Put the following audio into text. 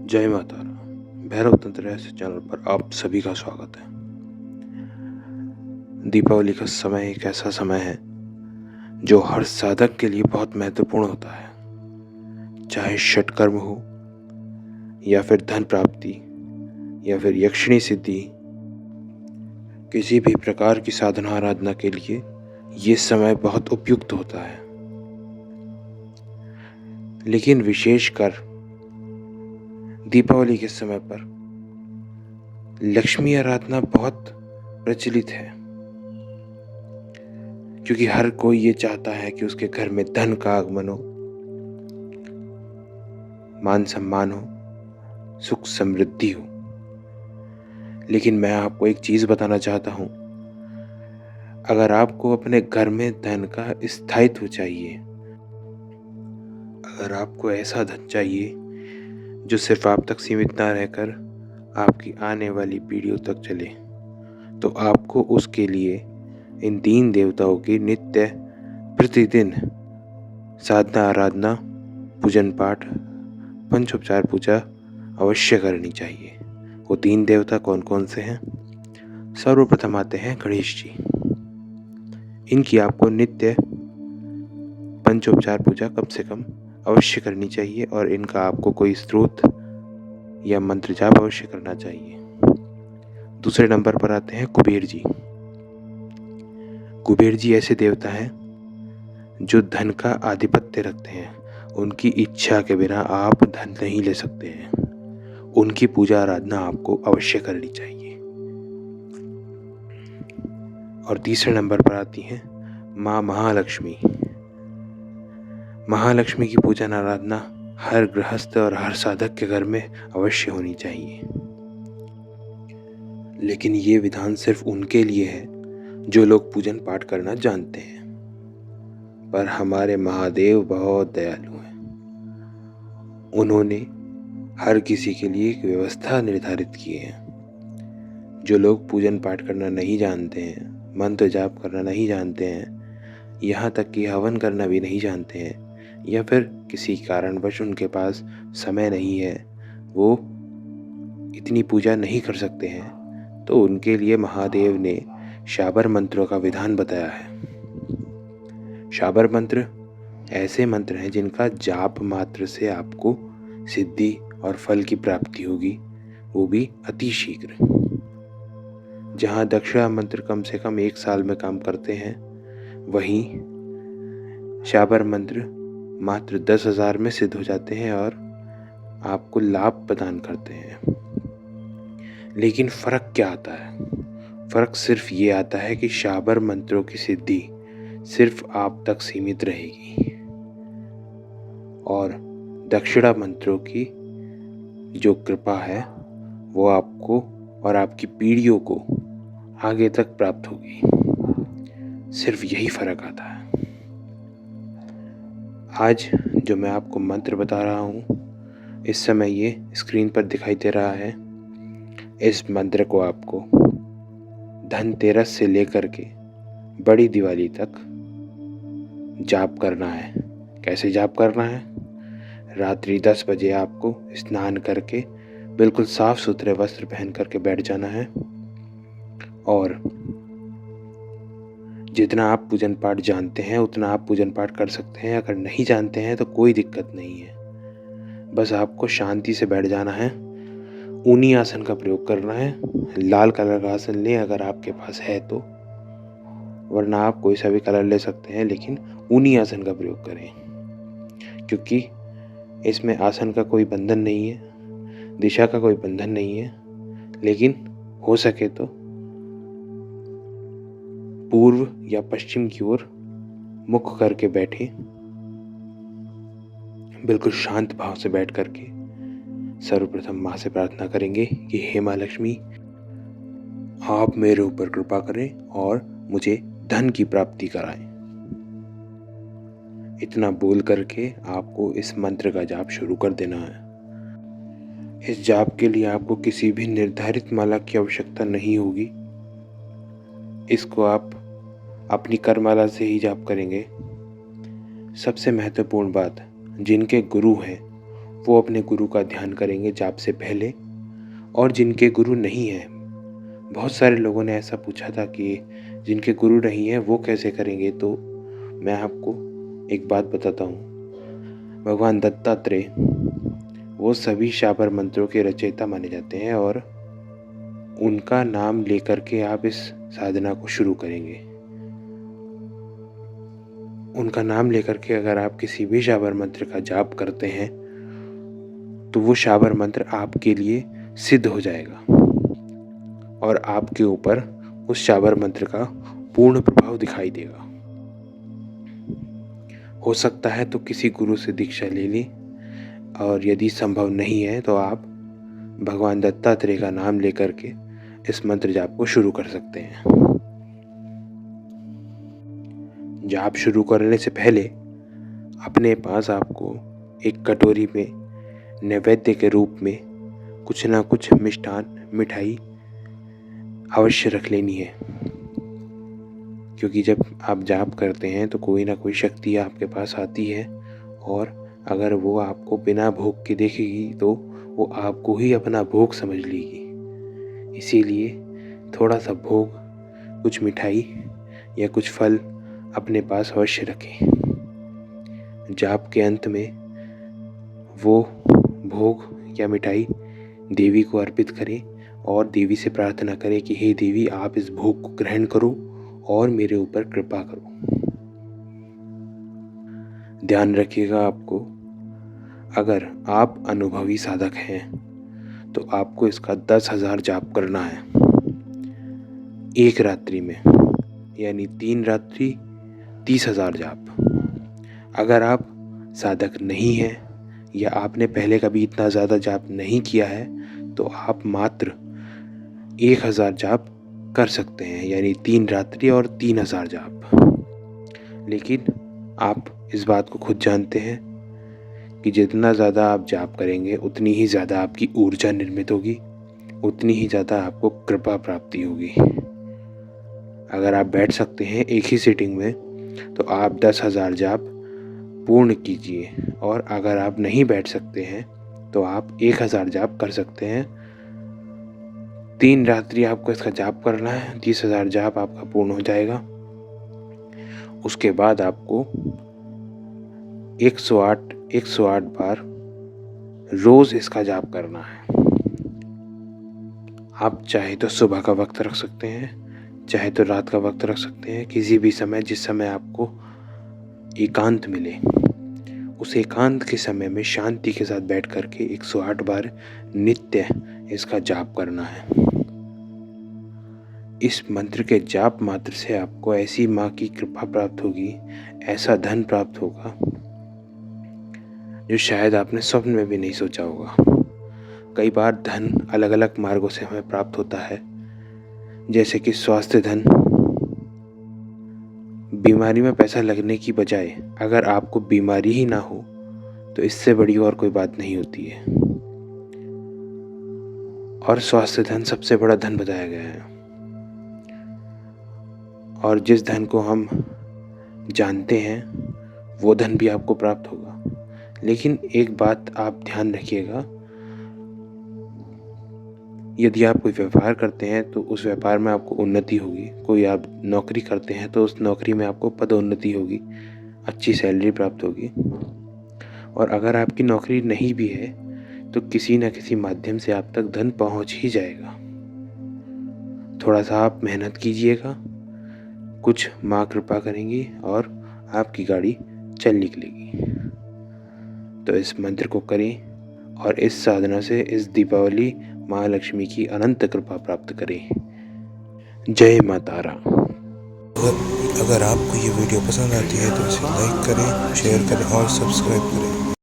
जय माता रा। भैरव तंत्र रहस्य चैनल पर आप सभी का स्वागत है। दीपावली का समय एक ऐसा समय है जो हर साधक के लिए बहुत महत्वपूर्ण होता है। चाहे षटकर्म हो या फिर धन प्राप्ति या फिर यक्षिणी सिद्धि, किसी भी प्रकार की साधना आराधना के लिए ये समय बहुत उपयुक्त होता है। लेकिन विशेषकर दीपावली के समय पर लक्ष्मी आराधना बहुत प्रचलित है, क्योंकि हर कोई ये चाहता है कि उसके घर में धन का आगमन हो, मान सम्मान हो, सुख समृद्धि हो। लेकिन मैं आपको एक चीज बताना चाहता हूं, अगर आपको अपने घर में धन का स्थायित्व चाहिए, अगर आपको ऐसा धन चाहिए जो सिर्फ आप तक सीमित ना रहकर आपकी आने वाली पीढ़ियों तक चले, तो आपको उसके लिए इन 3 देवताओं की नित्य प्रतिदिन साधना आराधना, पूजन पाठ, पंचोपचार पूजा अवश्य करनी चाहिए। वो 3 देवता कौन कौन से हैं? सर्वप्रथम आते हैं गणेश जी। इनकी आपको नित्य पंचोपचार पूजा कम से कम अवश्य करनी चाहिए और इनका आपको कोई स्तोत्र या मंत्र जाप अवश्य करना चाहिए। दूसरे नंबर पर आते हैं कुबेर जी। कुबेर जी ऐसे देवता हैं जो धन का आधिपत्य रखते हैं। उनकी इच्छा के बिना आप धन नहीं ले सकते हैं। उनकी पूजा आराधना आपको अवश्य करनी चाहिए। और तीसरे नंबर पर आती हैं माँ महालक्ष्मी। महालक्ष्मी की पूजन आराधना हर गृहस्थ और हर साधक के घर में अवश्य होनी चाहिए। लेकिन ये विधान सिर्फ उनके लिए है जो लोग पूजन पाठ करना जानते हैं। पर हमारे महादेव बहुत दयालु हैं। उन्होंने हर किसी के लिए एक व्यवस्था निर्धारित की है। जो लोग पूजन पाठ करना नहीं जानते हैं, मंत्र जाप करना नहीं जानते हैं, यहाँ तक कि हवन करना भी नहीं जानते हैं, या फिर किसी कारणवश उनके पास समय नहीं है, वो इतनी पूजा नहीं कर सकते हैं, तो उनके लिए महादेव ने शाबर मंत्रों का विधान बताया है। शाबर मंत्र ऐसे मंत्र हैं जिनका जाप मात्र से आपको सिद्धि और फल की प्राप्ति होगी, वो भी अति शीघ्र। जहाँ दक्षिणा मंत्र कम से कम 1 साल में काम करते हैं, वहीं शाबर मंत्र मात्र 10,000 में सिद्ध हो जाते हैं और आपको लाभ प्रदान करते हैं। लेकिन फर्क क्या आता है? फर्क सिर्फ ये आता है कि शाबर मंत्रों की सिद्धि सिर्फ आप तक सीमित रहेगी और दक्षिणा मंत्रों की जो कृपा है वो आपको और आपकी पीढ़ियों को आगे तक प्राप्त होगी। सिर्फ यही फर्क आता है। आज जो मैं आपको मंत्र बता रहा हूँ, इस समय ये स्क्रीन पर दिखाई दे रहा है। इस मंत्र को आपको धनतेरस से लेकर के बड़ी दिवाली तक जाप करना है। कैसे जाप करना है? रात्रि 10 बजे आपको स्नान करके बिल्कुल साफ सुथरे वस्त्र पहन करके बैठ जाना है और जितना आप पूजन पाठ जानते हैं उतना आप पूजन पाठ कर सकते हैं। अगर नहीं जानते हैं तो कोई दिक्कत नहीं है। बस आपको शांति से बैठ जाना है। ऊनी आसन का प्रयोग करना है। लाल कलर का आसन लें अगर आपके पास है तो, वरना आप कोई सा भी कलर ले सकते हैं, लेकिन ऊनी आसन का प्रयोग करें, क्योंकि इसमें आसन का कोई बंधन नहीं है, दिशा का कोई बंधन नहीं है। लेकिन हो सके तो पूर्व या पश्चिम की ओर मुख करके बैठे। बिल्कुल शांत भाव से बैठ करके सर्वप्रथम माँ से प्रार्थना करेंगे कि हे माँ लक्ष्मी, आप मेरे ऊपर कृपा करें और मुझे धन की प्राप्ति कराएं। इतना बोल करके आपको इस मंत्र का जाप शुरू कर देना है। इस जाप के लिए आपको किसी भी निर्धारित माला की आवश्यकता नहीं होगी। इसको आप अपनी करमाला से ही जाप करेंगे। सबसे महत्वपूर्ण बात, जिनके गुरु हैं वो अपने गुरु का ध्यान करेंगे जाप से पहले। और जिनके गुरु नहीं हैं, बहुत सारे लोगों ने ऐसा पूछा था कि जिनके गुरु नहीं हैं वो कैसे करेंगे, तो मैं आपको एक बात बताता हूँ। भगवान दत्तात्रेय वो सभी शाबर मंत्रों के रचयिता माने जाते हैं और उनका नाम लेकर के आप इस साधना को शुरू करेंगे। उनका नाम लेकर के अगर आप किसी भी शाबर मंत्र का जाप करते हैं तो वो शाबर मंत्र आपके लिए सिद्ध हो जाएगा और आपके ऊपर उस शाबर मंत्र का पूर्ण प्रभाव दिखाई देगा। हो सकता है तो किसी गुरु से दीक्षा ले ली, और यदि संभव नहीं है तो आप भगवान दत्तात्रेय का नाम लेकर के इस मंत्र जाप को शुरू कर सकते हैं। जाप शुरू करने से पहले अपने पास आपको एक कटोरी में नैवेद्य के रूप में कुछ ना कुछ मिष्ठान मिठाई अवश्य रख लेनी है, क्योंकि जब आप जाप करते हैं तो कोई ना कोई शक्ति आपके पास आती है और अगर वो आपको बिना भोग के देखेगी तो वो आपको ही अपना भोग समझ लेगी। इसीलिए थोड़ा सा भोग, कुछ मिठाई या कुछ फल अपने पास अवश्य रखें। जाप के अंत में वो भोग या मिठाई देवी को अर्पित करें और देवी से प्रार्थना करें कि हे देवी, आप इस भोग को ग्रहण करो और मेरे ऊपर कृपा करो। ध्यान रखिएगा, आपको अगर आप अनुभवी साधक हैं तो आपको इसका 10,000 जाप करना है एक रात्रि में, यानी 3 रात्रि 30,000 जाप। अगर आप साधक नहीं हैं या आपने पहले कभी इतना ज़्यादा जाप नहीं किया है तो आप मात्र 1,000 जाप कर सकते हैं, यानी 3 रात्रि और 3,000 जाप। लेकिन आप इस बात को खुद जानते हैं कि जितना ज़्यादा आप जाप करेंगे उतनी ही ज़्यादा आपकी ऊर्जा निर्मित होगी, उतनी ही ज़्यादा आपको कृपा प्राप्ति होगी। अगर आप बैठ सकते हैं एक ही सीटिंग में तो आप 10,000 जाप पूर्ण कीजिए, और अगर आप नहीं बैठ सकते हैं तो आप 1,000 जाप कर सकते हैं। 3 रात्रि आपको इसका जाप करना है, 30,000 जाप आपका पूर्ण हो जाएगा। उसके बाद आपको 108 बार रोज़ इसका जाप करना है। आप चाहे तो सुबह का वक्त रख सकते हैं, चाहे तो रात का वक्त रख सकते हैं, किसी भी समय जिस समय आपको एकांत मिले उस एकांत के समय में शांति के साथ बैठ करके 108 बार नित्य इसका जाप करना है। इस मंत्र के जाप मात्र से आपको ऐसी माँ की कृपा प्राप्त होगी, ऐसा धन प्राप्त होगा जो शायद आपने स्वप्न में भी नहीं सोचा होगा। कई बार धन अलग अलग मार्गों से हमें प्राप्त होता है, जैसे कि स्वास्थ्य धन। बीमारी में पैसा लगने की बजाय अगर आपको बीमारी ही ना हो तो इससे बड़ी और कोई बात नहीं होती है। और स्वास्थ्य धन सबसे बड़ा धन बताया गया है, और जिस धन को हम जानते हैं वो धन भी आपको प्राप्त होगा। लेकिन एक बात आप ध्यान रखिएगा, यदि आप कोई व्यापार करते हैं तो उस व्यापार में आपको उन्नति होगी, कोई आप नौकरी करते हैं तो उस नौकरी में आपको पदोन्नति होगी, अच्छी सैलरी प्राप्त होगी। और अगर आपकी नौकरी नहीं भी है तो किसी न किसी माध्यम से आप तक धन पहुंच ही जाएगा। थोड़ा सा आप मेहनत कीजिएगा, कुछ माँ कृपा करेंगी और आपकी गाड़ी चल निकलेगी। तो इस मंत्र को करें और इस साधना से इस दीपावली माँ लक्ष्मी की अनंत कृपा प्राप्त करें। जय माँ तारा। अगर आपको ये वीडियो पसंद आती है तो इसे लाइक करें, शेयर करें और सब्सक्राइब करें।